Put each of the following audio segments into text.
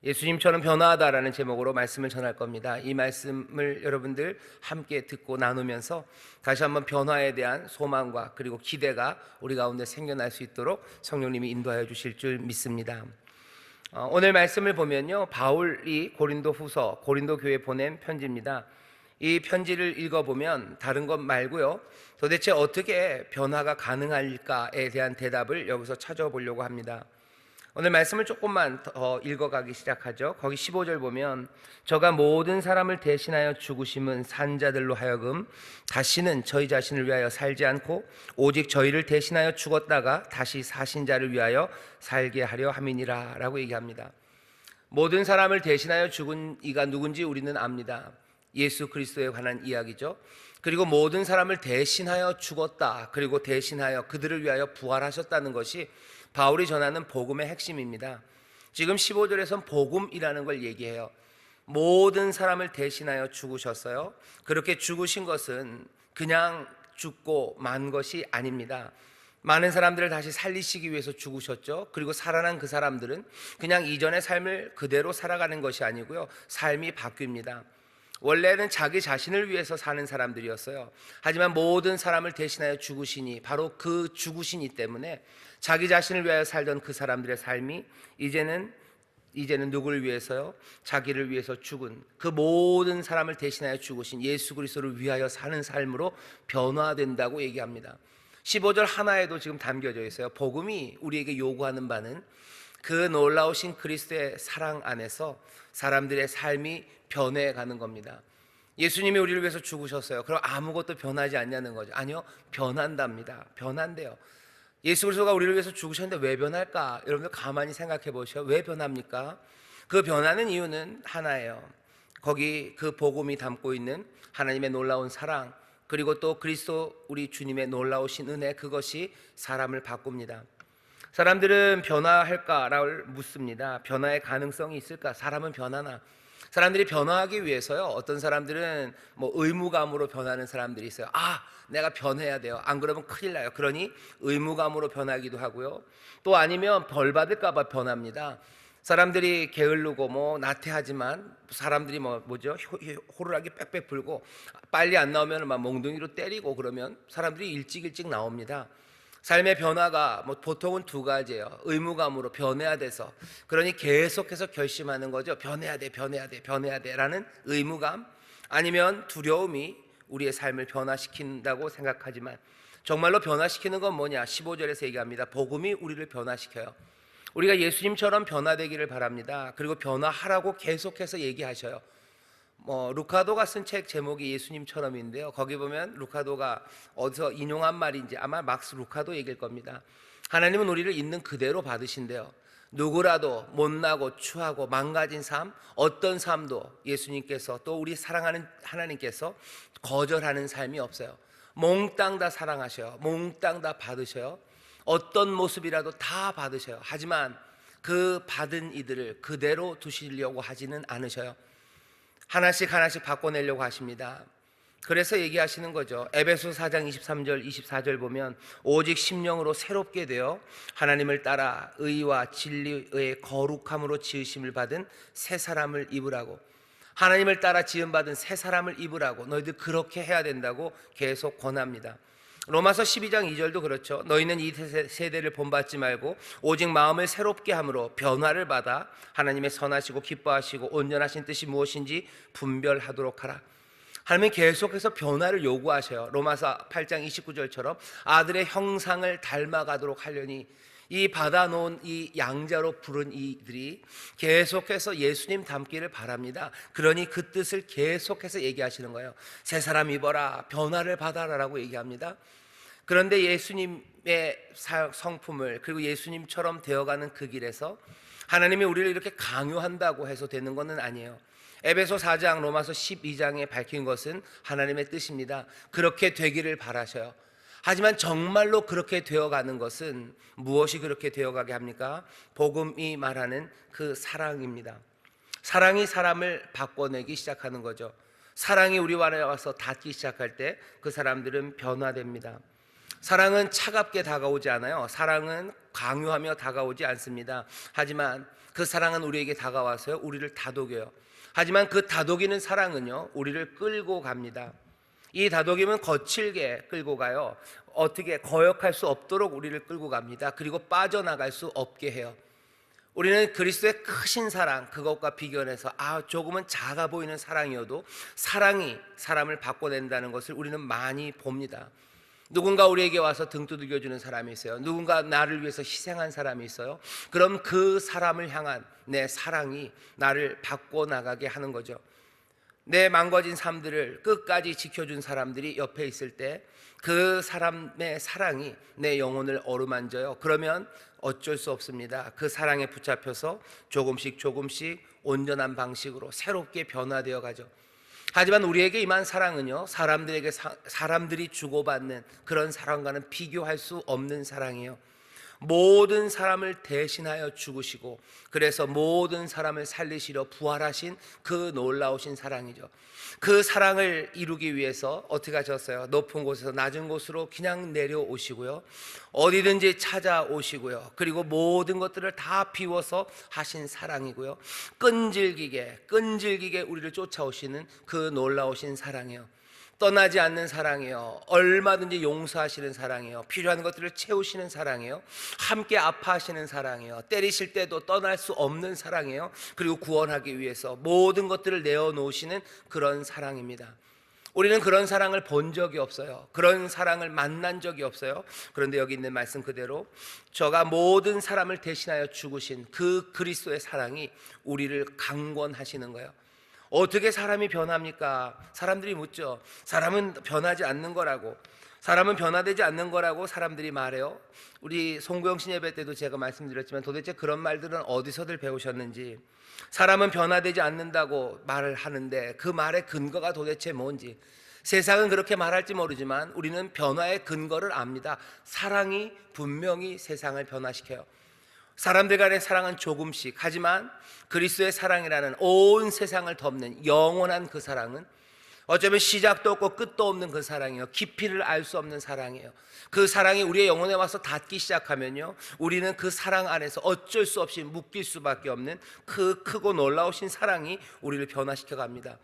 예수님처럼 변화하다라는 제목으로 말씀을 전할 겁니다. 이 말씀을 여러분들 함께 듣고 나누면서 다시 한번 변화에 대한 소망과 그리고 기대가 우리 가운데 생겨날 수 있도록 성령님이 인도하여 주실 줄 믿습니다. 오늘 말씀을 보면요, 바울이 고린도 후서, 고린도 교회에 보낸 편지입니다. 이 편지를 읽어보면 다른 것 말고요, 도대체 어떻게 변화가 가능할까에 대한 대답을 여기서 찾아보려고 합니다. 오늘 말씀을 조금만 더 읽어가기 시작하죠. 거기 15절 보면, 저가 모든 사람을 대신하여 죽으심은 산자들로 하여금 다시는 저희 자신을 위하여 살지 않고 오직 저희를 대신하여 죽었다가 다시 사신 자를 위하여 살게 하려 함이니라 라고 얘기합니다. 모든 사람을 대신하여 죽은 이가 누군지 우리는 압니다. 예수 그리스도에 관한 이야기죠. 그리고 모든 사람을 대신하여 죽었다, 그리고 대신하여 그들을 위하여 부활하셨다는 것이 바울이 전하는 복음의 핵심입니다. 지금 15절에선 복음이라는 걸 얘기해요. 모든 사람을 대신하여 죽으셨어요. 그렇게 죽으신 것은 그냥 죽고 만 것이 아닙니다. 많은 사람들을 다시 살리시기 위해서 죽으셨죠. 그리고 살아난 그 사람들은 그냥 이전의 삶을 그대로 살아가는 것이 아니고요, 삶이 바뀝니다. 원래는 자기 자신을 위해서 사는 사람들이었어요. 하지만 모든 사람을 대신하여 죽으시니, 바로 그 죽으시니 때문에 자기 자신을 위하여 살던 그 사람들의 삶이 이제는 누구를 위해서요? 자기를 위해서 죽은, 그 모든 사람을 대신하여 죽으신 예수 그리스도를 위하여 사는 삶으로 변화된다고 얘기합니다. 15절 하나에도 지금 담겨져 있어요. 복음이 우리에게 요구하는 바는 그 놀라우신 그리스도의 사랑 안에서 사람들의 삶이 변해가는 겁니다. 예수님이 우리를 위해서 죽으셨어요. 그럼 아무것도 변하지 않냐는 거죠. 아니요, 변한답니다. 변한대요. 예수 그리스도가 우리를 위해서 죽으셨는데 왜 변할까? 여러분들 가만히 생각해 보셔요. 왜 변합니까? 그 변하는 이유는 하나예요. 거기 그 복음이 담고 있는 하나님의 놀라운 사랑, 그리고 또 그리스도 우리 주님의 놀라우신 은혜, 그것이 사람을 바꿉니다. 사람들은 변화할까를 묻습니다. 변화의 가능성이 있을까? 사람은 변하나? 사람들이 변화하기 위해서요, 어떤 사람들은 의무감으로 변하는 사람들이 있어요. 내가 변해야 돼요. 안 그러면 큰일 나요. 그러니 의무감으로 변하기도 하고요. 또 아니면 벌 받을까 봐 변합니다. 사람들이 게으르고 나태하지만 사람들이 호루라기 빽빽 불고 빨리 안 나오면 막 몽둥이로 때리고 그러면 사람들이 일찍 나옵니다. 삶의 변화가 보통은 두 가지예요. 의무감으로 변해야 돼서, 그러니 계속해서 결심하는 거죠. 변해야 돼 라는 의무감. 아니면 두려움이 우리의 삶을 변화시킨다고 생각하지만, 정말로 변화시키는 건 뭐냐? 15절에서 얘기합니다. 복음이 우리를 변화시켜요. 우리가 예수님처럼 변화되기를 바랍니다. 그리고 변화하라고 계속해서 얘기하셔요. 루카도가 쓴 책 제목이 예수님처럼인데요, 거기 보면 루카도가 어디서 인용한 말인지 아마 막스 루카도 얘기일 겁니다. 하나님은 우리를 있는 그대로 받으신대요. 누구라도 못나고 추하고 망가진 삶, 어떤 삶도 예수님께서, 또 우리 사랑하는 하나님께서 거절하는 삶이 없어요. 몽땅 다 사랑하셔요. 몽땅 다 받으셔요. 어떤 모습이라도 다 받으셔요. 하지만 그 받은 이들을 그대로 두시려고 하지는 않으셔요. 하나씩 바꿔내려고 하십니다. 그래서 얘기하시는 거죠. 에베소 4장 23절 24절 보면, 오직 심령으로 새롭게 되어 하나님을 따라 의와 진리의 거룩함으로 지으심을 받은 새 사람을 입으라고, 하나님을 따라 지음받은 새 사람을 입으라고, 너희들 그렇게 해야 된다고 계속 권합니다. 로마서 12장 2절도 그렇죠. 너희는 이 세대를 본받지 말고 오직 마음을 새롭게 함으로 변화를 받아 하나님의 선하시고 기뻐하시고 온전하신 뜻이 무엇인지 분별하도록 하라. 하나님은 계속해서 변화를 요구하셔요. 로마서 8장 29절처럼 아들의 형상을 닮아가도록 하려니, 이 받아놓은 이 양자로 부른 이들이 계속해서 예수님 닮기를 바랍니다. 그러니 그 뜻을 계속해서 얘기하시는 거예요. 새 사람 입어라, 변화를 받아라라고 얘기합니다. 그런데 예수님의 성품을, 그리고 예수님처럼 되어가는 그 길에서 하나님이 우리를 이렇게 강요한다고 해서 되는 것은 아니에요. 에베소 4장, 로마서 12장에 밝힌 것은 하나님의 뜻입니다. 그렇게 되기를 바라셔요. 하지만 정말로 그렇게 되어가는 것은 무엇이 그렇게 되어가게 합니까? 복음이 말하는 그 사랑입니다. 사랑이 사람을 바꿔내기 시작하는 거죠. 사랑이 우리 안에 와서 닿기 시작할 때 그 사람들은 변화됩니다. 사랑은 차갑게 다가오지 않아요. 사랑은 강요하며 다가오지 않습니다. 하지만 그 사랑은 우리에게 다가와서요, 우리를 다독여요. 하지만 그 다독이는 사랑은요, 우리를 끌고 갑니다. 이 다독임은 거칠게 끌고 가요. 어떻게 거역할 수 없도록 우리를 끌고 갑니다. 그리고 빠져나갈 수 없게 해요. 우리는 그리스도의 크신 사랑, 그것과 비교해서 조금은 작아 보이는 사랑이어도 사랑이 사람을 바꿔낸다는 것을 우리는 많이 봅니다. 누군가 우리에게 와서 등 두들겨주는 사람이 있어요. 누군가 나를 위해서 희생한 사람이 있어요. 그럼 그 사람을 향한 내 사랑이 나를 바꿔나가게 하는 거죠. 내 망가진 삶들을 끝까지 지켜준 사람들이 옆에 있을 때 그 사람의 사랑이 내 영혼을 어루만져요. 그러면 어쩔 수 없습니다. 그 사랑에 붙잡혀서 조금씩 온전한 방식으로 새롭게 변화되어 가죠. 하지만 우리에게 임한 사랑은요, 사람들이 주고받는 그런 사랑과는 비교할 수 없는 사랑이에요. 모든 사람을 대신하여 죽으시고 그래서 모든 사람을 살리시려 부활하신 그 놀라우신 사랑이죠. 그 사랑을 이루기 위해서 어떻게 하셨어요? 높은 곳에서 낮은 곳으로 그냥 내려오시고요, 어디든지 찾아오시고요, 그리고 모든 것들을 다 비워서 하신 사랑이고요, 끈질기게 우리를 쫓아오시는 그 놀라우신 사랑이에요. 떠나지 않는 사랑이에요. 얼마든지 용서하시는 사랑이에요. 필요한 것들을 채우시는 사랑이에요. 함께 아파하시는 사랑이에요. 때리실 때도 떠날 수 없는 사랑이에요. 그리고 구원하기 위해서 모든 것들을 내어놓으시는 그런 사랑입니다. 우리는 그런 사랑을 본 적이 없어요. 그런 사랑을 만난 적이 없어요. 그런데 여기 있는 말씀 그대로 저가 모든 사람을 대신하여 죽으신 그 그리스도의 사랑이 우리를 강권하시는 거예요. 어떻게 사람이 변합니까? 사람들이 묻죠. 사람은 변하지 않는 거라고, 사람은 변화되지 않는 거라고 사람들이 말해요. 우리 송구영신 예배 때도 제가 말씀드렸지만 도대체 그런 말들은 어디서들 배우셨는지, 사람은 변화되지 않는다고 말을 하는데 그 말의 근거가 도대체 뭔지, 세상은 그렇게 말할지 모르지만 우리는 변화의 근거를 압니다. 사랑이 분명히 세상을 변화시켜요. 사람들 간의 사랑은 조금씩, 하지만 그리스도의 사랑이라는 온 세상을 덮는 영원한 그 사랑은 어쩌면 시작도 없고 끝도 없는 그 사랑이에요. 깊이를 알 수 없는 사랑이에요. 그 사랑이 우리의 영혼에 와서 닿기 시작하면요, 우리는 그 사랑 안에서 어쩔 수 없이 묶일 수밖에 없는 그 크고 놀라우신 사랑이 우리를 변화시켜 갑니다.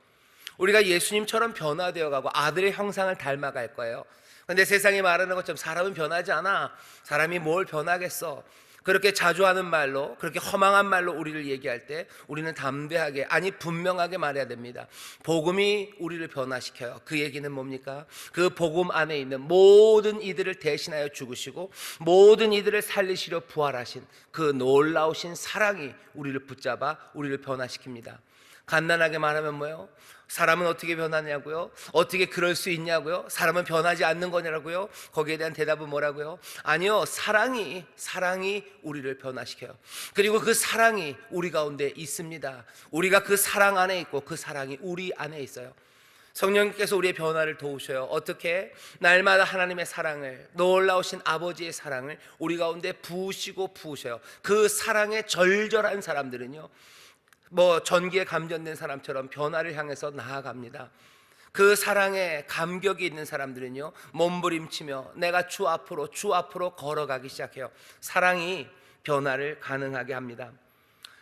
우리가 예수님처럼 변화되어 가고 아들의 형상을 닮아갈 거예요. 그런데 세상이 말하는 것처럼 사람은 변하지 않아. 사람이 뭘 변하겠어. 그렇게 자주 하는 말로, 그렇게 허망한 말로 우리를 얘기할 때 우리는 담대하게, 아니 분명하게 말해야 됩니다. 복음이 우리를 변화시켜요. 그 얘기는 뭡니까? 그 복음 안에 있는 모든 이들을 대신하여 죽으시고 모든 이들을 살리시려 부활하신 그 놀라우신 사랑이 우리를 붙잡아 우리를 변화시킵니다. 간단하게 말하면 뭐예요? 사람은 어떻게 변하냐고요? 어떻게 그럴 수 있냐고요? 사람은 변하지 않는 거냐고요? 거기에 대한 대답은 뭐라고요? 아니요, 사랑이 우리를 변화시켜요. 그리고 그 사랑이 우리 가운데 있습니다. 우리가 그 사랑 안에 있고 그 사랑이 우리 안에 있어요. 성령님께서 우리의 변화를 도우셔요. 어떻게? 날마다 하나님의 사랑을, 놀라우신 아버지의 사랑을 우리 가운데 부으셔요. 그 사랑에 절절한 사람들은요, 전기에 감전된 사람처럼 변화를 향해서 나아갑니다. 그 사랑에 감격이 있는 사람들은요, 몸부림치며 내가 주 앞으로 걸어가기 시작해요. 사랑이 변화를 가능하게 합니다.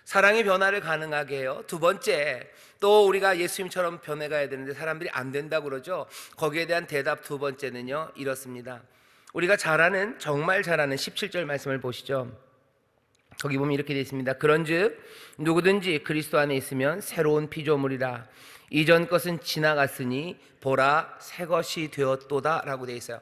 사랑이 변화를 가능하게 해요. 두 번째, 또 우리가 예수님처럼 변해가야 되는데 사람들이 안 된다고 그러죠. 거기에 대한 대답 두 번째는요, 이렇습니다. 우리가 정말 잘 아는 17절 말씀을 보시죠. 거기 보면 이렇게 되어 있습니다. 그런즉 누구든지 그리스도 안에 있으면 새로운 피조물이라. 이전 것은 지나갔으니 보라 새 것이 되었도다 라고 되어 있어요.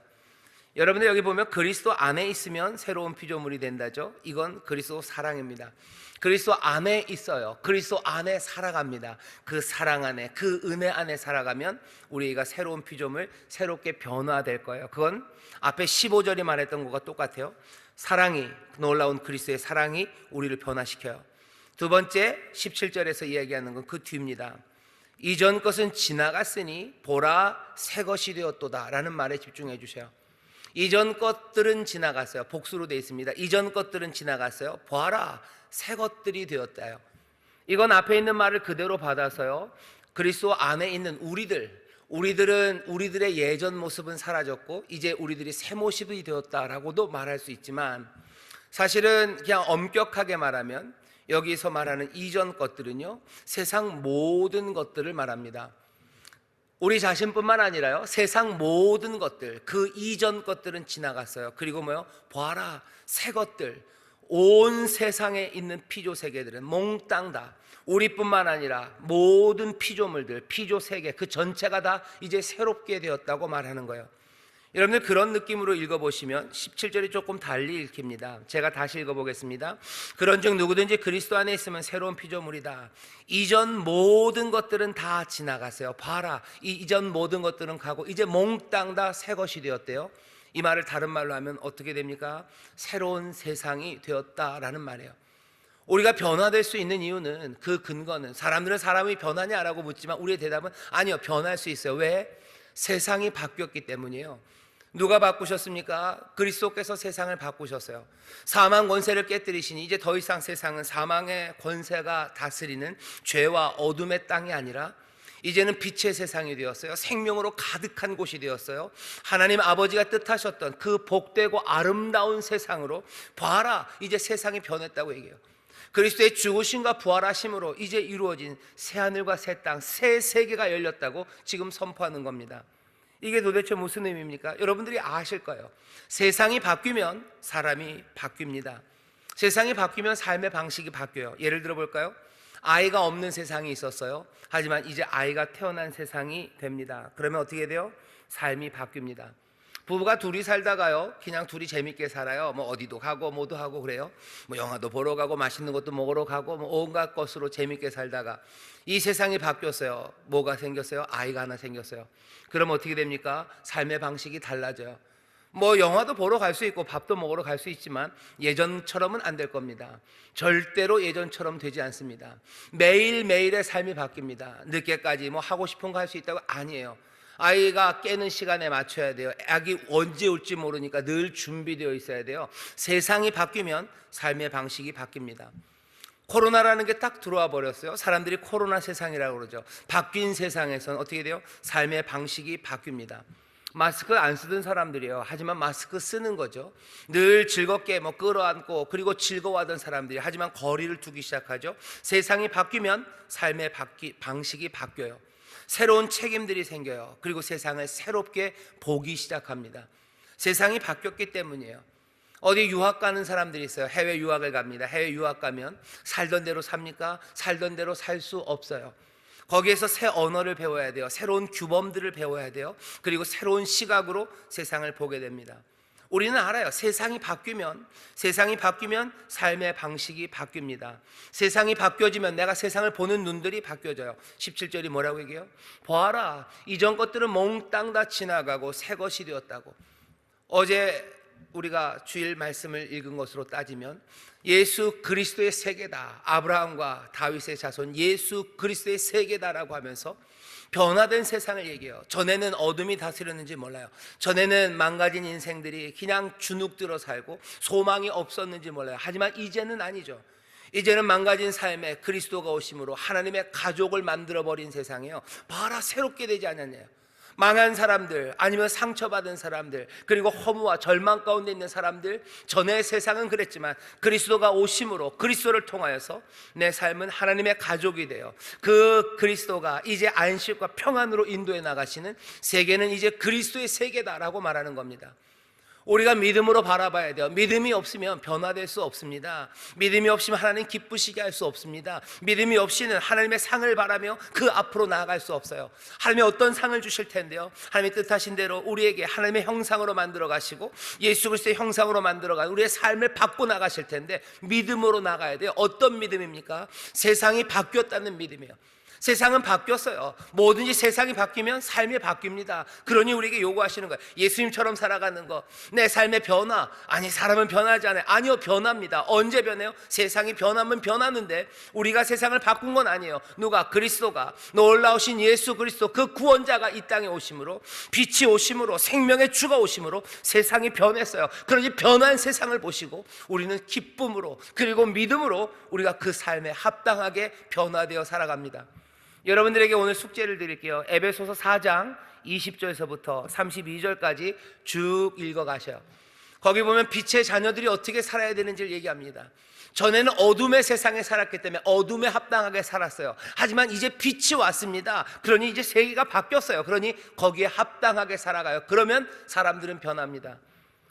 여러분들 여기 보면 그리스도 안에 있으면 새로운 피조물이 된다죠. 이건 그리스도 사랑입니다. 그리스도 안에 있어요. 그리스도 안에 살아갑니다. 그 사랑 안에, 그 은혜 안에 살아가면 우리가 새로운 피조물, 새롭게 변화될 거예요. 그건 앞에 15절이 말했던 것과 똑같아요. 사랑이, 놀라운 그리스도의 사랑이 우리를 변화시켜요. 두 번째 17절에서 이야기하는 건 그 뒤입니다. 이전 것은 지나갔으니 보라 새 것이 되었도다 라는 말에 집중해 주세요. 이전 것들은 지나갔어요. 복수로 되어 있습니다. 이전 것들은 지나갔어요. 보아라 새 것들이 되었다요. 이건 앞에 있는 말을 그대로 받아서요, 그리스도 안에 있는 우리들은 우리들의 예전 모습은 사라졌고 이제 우리들이 새 모습이 되었다라고도 말할 수 있지만, 사실은 그냥 엄격하게 말하면 여기서 말하는 이전 것들은요, 세상 모든 것들을 말합니다. 우리 자신뿐만 아니라요, 세상 모든 것들, 그 이전 것들은 지나갔어요. 그리고 뭐요? 보아라, 새 것들, 온 세상에 있는 피조 세계들은 몽땅 다, 우리뿐만 아니라 모든 피조물들, 피조 세계 그 전체가 다 이제 새롭게 되었다고 말하는 거예요. 여러분들 그런 느낌으로 읽어보시면 17절이 조금 달리 읽힙니다. 제가 다시 읽어보겠습니다. 그런즉 누구든지 그리스도 안에 있으면 새로운 피조물이다. 이전 모든 것들은 다 지나갔어요. 봐라, 이 이전 모든 것들은 가고 이제 몽땅 다 새 것이 되었대요. 이 말을 다른 말로 하면 어떻게 됩니까? 새로운 세상이 되었다라는 말이에요. 우리가 변화될 수 있는 이유는, 그 근거는, 사람들은 사람이 변하냐라고 묻지만 우리의 대답은 아니요, 변할 수 있어요. 왜? 세상이 바뀌었기 때문이에요. 누가 바꾸셨습니까? 그리스도께서 세상을 바꾸셨어요. 사망 권세를 깨뜨리시니 이제 더 이상 세상은 사망의 권세가 다스리는 죄와 어둠의 땅이 아니라 이제는 빛의 세상이 되었어요. 생명으로 가득한 곳이 되었어요. 하나님 아버지가 뜻하셨던 그 복되고 아름다운 세상으로, 봐라, 이제 세상이 변했다고 얘기해요. 그리스도의 죽으심과 부활하심으로 이제 이루어진 새하늘과 새 땅, 새 세계가 열렸다고 지금 선포하는 겁니다. 이게 도대체 무슨 의미입니까? 여러분들이 아실 거예요. 세상이 바뀌면 사람이 바뀝니다. 세상이 바뀌면 삶의 방식이 바뀌어요. 예를 들어 볼까요? 아이가 없는 세상이 있었어요. 하지만 이제 아이가 태어난 세상이 됩니다. 그러면 어떻게 돼요? 삶이 바뀝니다. 부부가 둘이 살다가요, 그냥 둘이 재밌게 살아요. 뭐 어디도 가고 뭐도 하고 그래요. 뭐 영화도 보러 가고 맛있는 것도 먹으러 가고 뭐 온갖 것으로 재밌게 살다가 이 세상이 바뀌었어요. 뭐가 생겼어요? 아이가 하나 생겼어요. 그럼 어떻게 됩니까? 삶의 방식이 달라져요. 뭐 영화도 보러 갈 수 있고 밥도 먹으러 갈 수 있지만 예전처럼은 안 될 겁니다. 절대로 예전처럼 되지 않습니다. 매일매일의 삶이 바뀝니다. 늦게까지 뭐 하고 싶은 거 할 수 있다고? 아니에요. 아이가 깨는 시간에 맞춰야 돼요. 아기 언제 올지 모르니까 늘 준비되어 있어야 돼요. 세상이 바뀌면 삶의 방식이 바뀝니다. 코로나라는 게 딱 들어와 버렸어요. 사람들이 코로나 세상이라고 그러죠. 바뀐 세상에서는 어떻게 돼요? 삶의 방식이 바뀝니다. 마스크 안 쓰던 사람들이에요. 하지만 마스크 쓰는 거죠. 늘 즐겁게 뭐 끌어안고 그리고 즐거워하던 사람들이 하지만 거리를 두기 시작하죠. 세상이 바뀌면 삶의 방식이 바뀌어요. 새로운 책임들이 생겨요. 그리고 세상을 새롭게 보기 시작합니다. 세상이 바뀌었기 때문이에요. 어디 유학 가는 사람들이 있어요. 해외 유학을 갑니다. 해외 유학 가면 살던 대로 삽니까? 살던 대로 살 수 없어요. 거기에서 새 언어를 배워야 돼요. 새로운 규범들을 배워야 돼요. 그리고 새로운 시각으로 세상을 보게 됩니다. 우리는 알아요. 세상이 바뀌면 삶의 방식이 바뀝니다. 세상이 바뀌어지면 내가 세상을 보는 눈들이 바뀌어져요. 17절이 뭐라고 얘기해요? 보아라, 이전 것들은 몽땅 다 지나가고 새 것이 되었다고. 어제 우리가 주일 말씀을 읽은 것으로 따지면 예수 그리스도의 세계다, 아브라함과 다윗의 자손 예수 그리스도의 세계다라고 하면서 변화된 세상을 얘기해요. 전에는 어둠이 다스렸는지 몰라요. 전에는 망가진 인생들이 그냥 주눅들어 살고 소망이 없었는지 몰라요. 하지만 이제는 아니죠. 이제는 망가진 삶에 그리스도가 오심으로 하나님의 가족을 만들어버린 세상이에요. 봐라, 새롭게 되지 않았냐요. 망한 사람들, 아니면 상처받은 사람들, 그리고 허무와 절망 가운데 있는 사람들, 전의 세상은 그랬지만 그리스도가 오심으로, 그리스도를 통하여서 내 삶은 하나님의 가족이 되어 그 그리스도가 이제 안식과 평안으로 인도해 나가시는 세계는 이제 그리스도의 세계다라고 말하는 겁니다. 우리가 믿음으로 바라봐야 돼요. 믿음이 없으면 변화될 수 없습니다. 믿음이 없으면 하나님 기쁘시게 할 수 없습니다. 믿음이 없이는 하나님의 상을 바라며 그 앞으로 나아갈 수 없어요. 하나님이 어떤 상을 주실 텐데요, 하나님의 뜻하신 대로 우리에게 하나님의 형상으로 만들어 가시고 예수 그리스도의 형상으로 만들어 가 우리의 삶을 바꿔 나가실 텐데 믿음으로 나가야 돼요. 어떤 믿음입니까? 세상이 바뀌었다는 믿음이에요. 세상은 바뀌었어요. 뭐든지 세상이 바뀌면 삶이 바뀝니다. 그러니 우리에게 요구하시는 거예요. 예수님처럼 살아가는 거, 내 삶의 변화. 아니, 사람은 변하지 않아요. 아니요, 변합니다. 언제 변해요? 세상이 변하면 변하는데 우리가 세상을 바꾼 건 아니에요. 누가? 그리스도가, 놀라우신 예수 그리스도, 그 구원자가 이 땅에 오심으로, 빛이 오심으로, 생명의 주가 오심으로 세상이 변했어요. 그러니 변한 세상을 보시고 우리는 기쁨으로 그리고 믿음으로 우리가 그 삶에 합당하게 변화되어 살아갑니다. 여러분들에게 오늘 숙제를 드릴게요. 에베소서 4장 20절에서부터 32절까지 쭉 읽어가셔요. 거기 보면 빛의 자녀들이 어떻게 살아야 되는지를 얘기합니다. 전에는 어둠의 세상에 살았기 때문에 어둠에 합당하게 살았어요. 하지만 이제 빛이 왔습니다. 그러니 이제 세계가 바뀌었어요. 그러니 거기에 합당하게 살아가요. 그러면 사람들은 변합니다.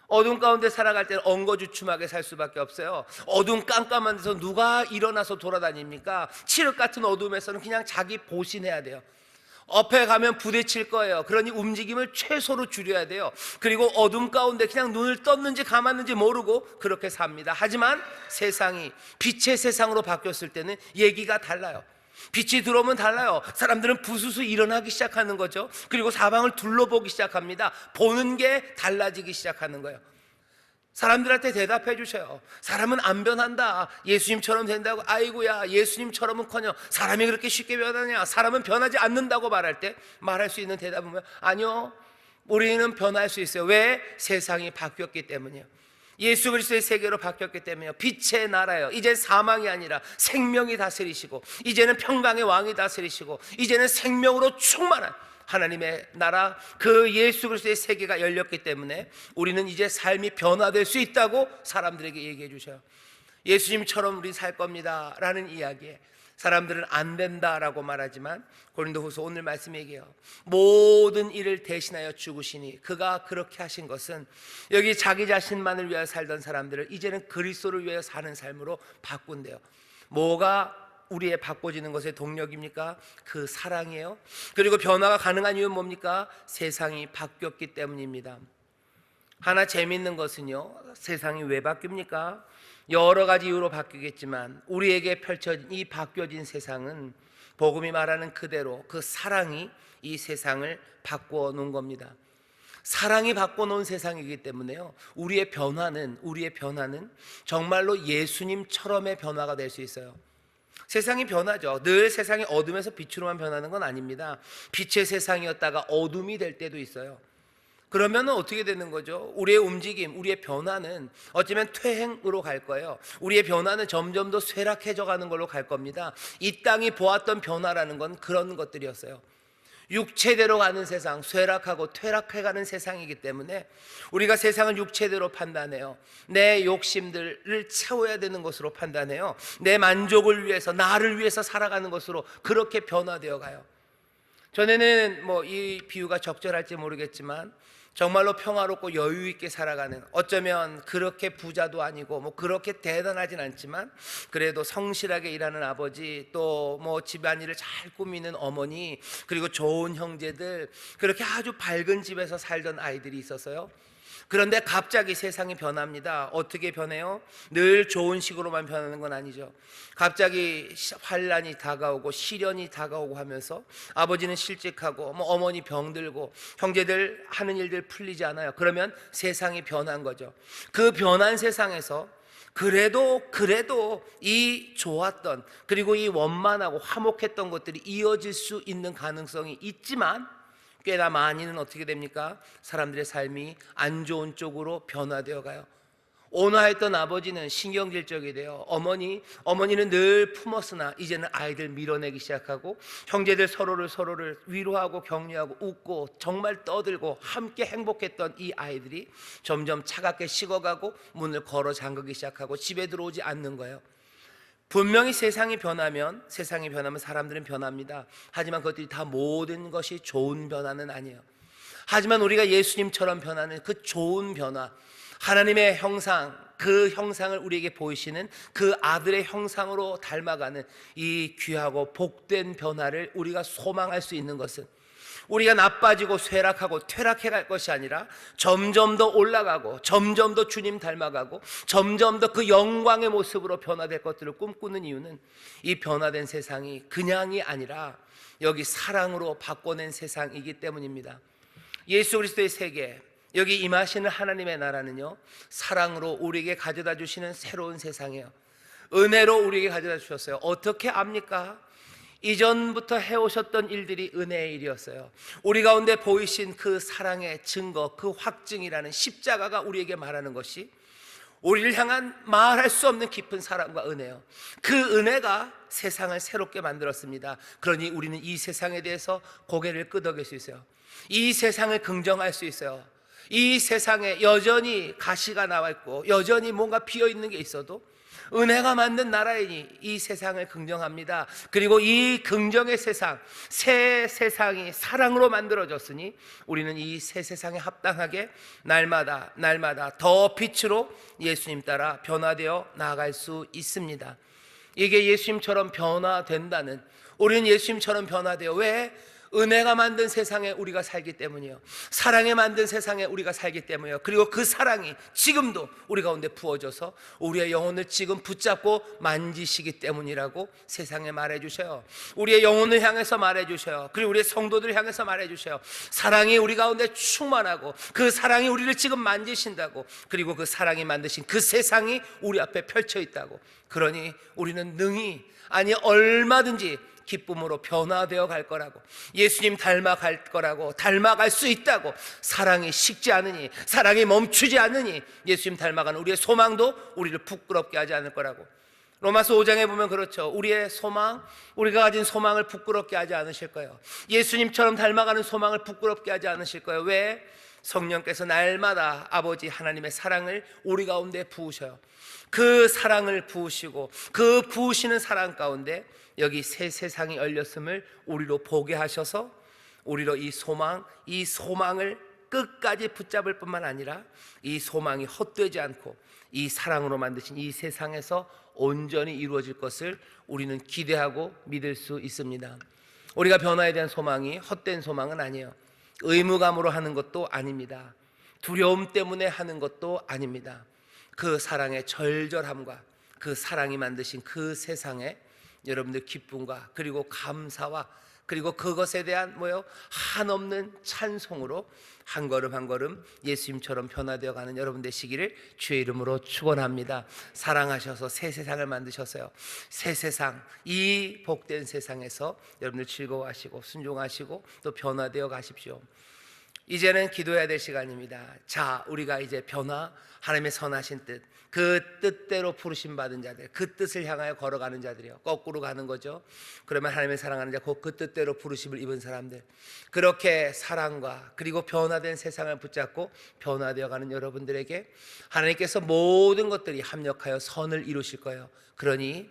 어둠 가운데 살아갈 때는 엉거주춤하게 살 수밖에 없어요. 어둠 깜깜한 데서 누가 일어나서 돌아다닙니까? 칠흑 같은 어둠에서는 그냥 자기 보신해야 돼요. 앞에 가면 부딪힐 거예요. 그러니 움직임을 최소로 줄여야 돼요. 그리고 어둠 가운데 그냥 눈을 떴는지 감았는지 모르고 그렇게 삽니다. 하지만 세상이 빛의 세상으로 바뀌었을 때는 얘기가 달라요. 빛이 들어오면 달라요. 사람들은 부수수 일어나기 시작하는 거죠. 그리고 사방을 둘러보기 시작합니다. 보는 게 달라지기 시작하는 거예요. 사람들한테 대답해 주셔요. 사람은 안 변한다. 예수님처럼 된다고. 아이고야, 예수님처럼은커녕 사람이 그렇게 쉽게 변하냐. 사람은 변하지 않는다고 말할 때 말할 수 있는 대답은 뭐예요? 아니요, 우리는 변할 수 있어요. 왜? 세상이 바뀌었기 때문이에요. 예수 그리스도의 세계로 바뀌었기 때문에요. 빛의 나라예요. 이제 사망이 아니라 생명이 다스리시고, 이제는 평강의 왕이 다스리시고, 이제는 생명으로 충만한 하나님의 나라, 그 예수 그리스도의 세계가 열렸기 때문에 우리는 이제 삶이 변화될 수 있다고 사람들에게 얘기해 주셔요. 예수님처럼 우리 살 겁니다 라는 이야기에 사람들은 안 된다라고 말하지만 고린도후서 오늘 말씀 얘기해요. 모든 일을 대신하여 죽으시니, 그가 그렇게 하신 것은 여기 자기 자신만을 위하여 살던 사람들을 이제는 그리스도를 위하여 사는 삶으로 바꾼대요. 뭐가 우리의 바꿔지는 것의 동력입니까? 그 사랑이에요. 그리고 변화가 가능한 이유는 뭡니까? 세상이 바뀌었기 때문입니다. 하나 재미있는 것은요, 세상이 왜 바뀝니까? 여러 가지 이유로 바뀌겠지만 우리에게 펼쳐진 이 바뀌어진 세상은 복음이 말하는 그대로 그 사랑이 이 세상을 바꿔 놓은 겁니다. 사랑이 바꿔놓은 세상이기 때문에요, 우리의 변화는 정말로 예수님처럼의 변화가 될 수 있어요. 세상이 변하죠. 늘 세상이 어둠에서 빛으로만 변하는 건 아닙니다. 빛의 세상이었다가 어둠이 될 때도 있어요. 그러면 어떻게 되는 거죠? 우리의 움직임, 우리의 변화는 어쩌면 퇴행으로 갈 거예요. 우리의 변화는 점점 더 쇠락해져 가는 걸로 갈 겁니다. 이 땅이 보았던 변화라는 건 그런 것들이었어요. 육체대로 가는 세상, 쇠락하고 퇴락해가는 세상이기 때문에 우리가 세상을 육체대로 판단해요. 내 욕심들을 채워야 되는 것으로 판단해요. 내 만족을 위해서, 나를 위해서 살아가는 것으로 그렇게 변화되어 가요. 전에는 이 비유가 적절할지 모르겠지만 정말로 평화롭고 여유 있게 살아가는, 어쩌면 그렇게 부자도 아니고 그렇게 대단하진 않지만 그래도 성실하게 일하는 아버지, 또 집안일을 잘 꾸미는 어머니, 그리고 좋은 형제들, 그렇게 아주 밝은 집에서 살던 아이들이 있었어요. 그런데 갑자기 세상이 변합니다. 어떻게 변해요? 늘 좋은 식으로만 변하는 건 아니죠. 갑자기 환란이 다가오고 시련이 다가오고 하면서 아버지는 실직하고 어머니 병들고 형제들 하는 일들 풀리지 않아요. 그러면 세상이 변한 거죠. 그 변한 세상에서 그래도 이 좋았던, 그리고 이 원만하고 화목했던 것들이 이어질 수 있는 가능성이 있지만 꽤나 많이는 어떻게 됩니까? 사람들의 삶이 안 좋은 쪽으로 변화되어 가요. 온화했던 아버지는 신경질적이 돼요. 어머니는 늘 품었으나 이제는 아이들 밀어내기 시작하고, 형제들 서로를 위로하고 격려하고 웃고 정말 떠들고 함께 행복했던 이 아이들이 점점 차갑게 식어가고 문을 걸어 잠그기 시작하고 집에 들어오지 않는 거예요. 분명히 세상이 변하면 사람들은 변합니다. 하지만 그것들이 다 모든 것이 좋은 변화는 아니에요. 하지만 우리가 예수님처럼 변하는 그 좋은 변화, 하나님의 형상, 그 형상을 우리에게 보이시는 그 아들의 형상으로 닮아가는 이 귀하고 복된 변화를 우리가 소망할 수 있는 것은, 우리가 나빠지고 쇠락하고 퇴락해 갈 것이 아니라 점점 더 올라가고 점점 더 주님 닮아가고 점점 더 그 영광의 모습으로 변화될 것들을 꿈꾸는 이유는, 이 변화된 세상이 그냥이 아니라 여기 사랑으로 바꿔낸 세상이기 때문입니다. 예수 그리스도의 세계, 여기 임하시는 하나님의 나라는요, 사랑으로 우리에게 가져다 주시는 새로운 세상이에요. 은혜로 우리에게 가져다 주셨어요. 어떻게 압니까? 이전부터 해오셨던 일들이 은혜의 일이었어요. 우리 가운데 보이신 그 사랑의 증거, 그 확증이라는 십자가가 우리에게 말하는 것이 우리를 향한 말할 수 없는 깊은 사랑과 은혜요. 그 은혜가 세상을 새롭게 만들었습니다. 그러니 우리는 이 세상에 대해서 고개를 끄덕일 수 있어요. 이 세상을 긍정할 수 있어요. 이 세상에 여전히 가시가 나와 있고 여전히 뭔가 비어 있는 게 있어도 은혜가 만든 나라이니 이 세상을 긍정합니다. 그리고 이 긍정의 세상, 새 세상이 사랑으로 만들어졌으니 우리는 이 새 세상에 합당하게 날마다 더 빛으로 예수님 따라 변화되어 나아갈 수 있습니다. 이게 예수님처럼 변화된다는, 우리는 예수님처럼 변화돼요. 왜? 은혜가 만든 세상에 우리가 살기 때문이요, 사랑에 만든 세상에 우리가 살기 때문이요, 그리고 그 사랑이 지금도 우리 가운데 부어져서 우리의 영혼을 지금 붙잡고 만지시기 때문이라고 세상에 말해주셔요. 우리의 영혼을 향해서 말해주셔요. 그리고 우리의 성도들을 향해서 말해주셔요. 사랑이 우리 가운데 충만하고 그 사랑이 우리를 지금 만지신다고, 그리고 그 사랑이 만드신 그 세상이 우리 앞에 펼쳐 있다고. 그러니 우리는 능히, 아니 얼마든지 기쁨으로 변화되어 갈 거라고, 예수님 닮아갈 거라고, 닮아갈 수 있다고. 사랑이 식지 않으니, 사랑이 멈추지 않으니 예수님 닮아가는 우리의 소망도 우리를 부끄럽게 하지 않을 거라고. 로마서 5장에 보면 그렇죠. 우리의 소망, 우리가 가진 소망을 부끄럽게 하지 않으실 거예요. 예수님처럼 닮아가는 소망을 부끄럽게 하지 않으실 거예요. 왜? 성령께서 날마다 아버지 하나님의 사랑을 우리 가운데 부으셔요. 그 사랑을 부으시고 그 부으시는 사랑 가운데 여기 새 세상이 열렸음을 우리로 보게 하셔서 우리로 이 소망을 끝까지 붙잡을 뿐만 아니라 이 소망이 헛되지 않고 이 사랑으로 만드신 이 세상에서 온전히 이루어질 것을 우리는 기대하고 믿을 수 있습니다. 우리가 변화에 대한 소망이 헛된 소망은 아니에요. 의무감으로 하는 것도 아닙니다. 두려움 때문에 하는 것도 아닙니다. 그 사랑의 절절함과 그 사랑이 만드신 그 세상에 여러분들 기쁨과 그리고 감사와 그리고 그것에 대한 한없는 찬송으로 한 걸음 한 걸음 예수님처럼 변화되어 가는 여러분 되시기를 주의 이름으로 축원합니다. 사랑하셔서 새 세상을 만드셨어요. 새 세상, 이 복된 세상에서 여러분들 즐거워하시고 순종하시고 또 변화되어 가십시오. 이제는 기도해야 될 시간입니다. 자, 우리가 이제 변화, 하나님의 선하신 뜻, 그 뜻대로 부르심 받은 자들, 그 뜻을 향하여 걸어가는 자들이요, 거꾸로 가는 거죠. 그러면 하나님의 사랑하는 자, 그 뜻대로 부르심을 입은 사람들, 그렇게 사랑과 그리고 변화된 세상을 붙잡고 변화되어 가는 여러분들에게 하나님께서 모든 것들이 합력하여 선을 이루실 거예요. 그러니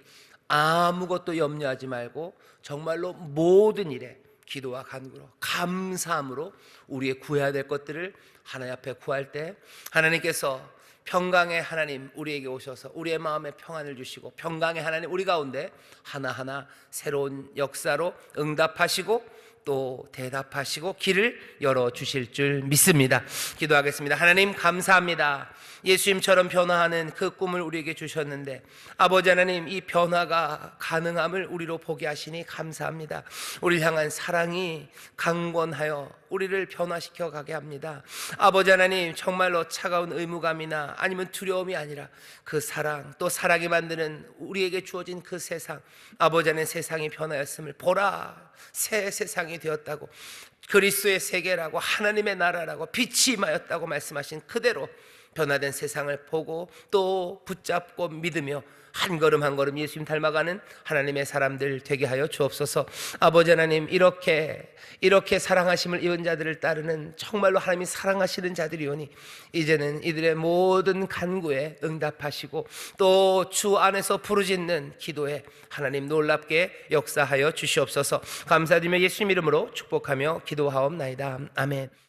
아무것도 염려하지 말고 정말로 모든 일에 기도와 간구로 감사함으로 우리의 구해야 될 것들을 하나님 앞에 구할 때 하나님께서 평강의 하나님 우리에게 오셔서 우리의 마음에 평안을 주시고 평강의 하나님 우리 가운데 하나하나 새로운 역사로 응답하시고 또 대답하시고 길을 열어주실 줄 믿습니다. 기도하겠습니다. 하나님 감사합니다. 예수님처럼 변화하는 그 꿈을 우리에게 주셨는데 아버지 하나님, 이 변화가 가능함을 우리로 보게 하시니 감사합니다. 우리를 향한 사랑이 강건하여 우리를 변화시켜 가게 합니다. 아버지 하나님, 정말로 차가운 의무감이나 아니면 두려움이 아니라 그 사랑, 또 사랑이 만드는 우리에게 주어진 그 세상, 아버지 하나님, 세상이 변하였음을 보라, 새 세상이 되었다고, 그리스도의 세계라고 하나님의 나라라고 빛이 임하였다고 말씀하신 그대로 변화된 세상을 보고 또 붙잡고 믿으며 한 걸음 한 걸음 예수님 닮아가는 하나님의 사람들 되게 하여 주옵소서. 아버지 하나님, 이렇게 사랑하심을 입은 자들을 따르는 정말로 하나님이 사랑하시는 자들이오니 이제는 이들의 모든 간구에 응답하시고 또 주 안에서 부르짖는 기도에 하나님 놀랍게 역사하여 주시옵소서. 감사드리며 예수님 이름으로 축복하며 기도하옵나이다. 아멘.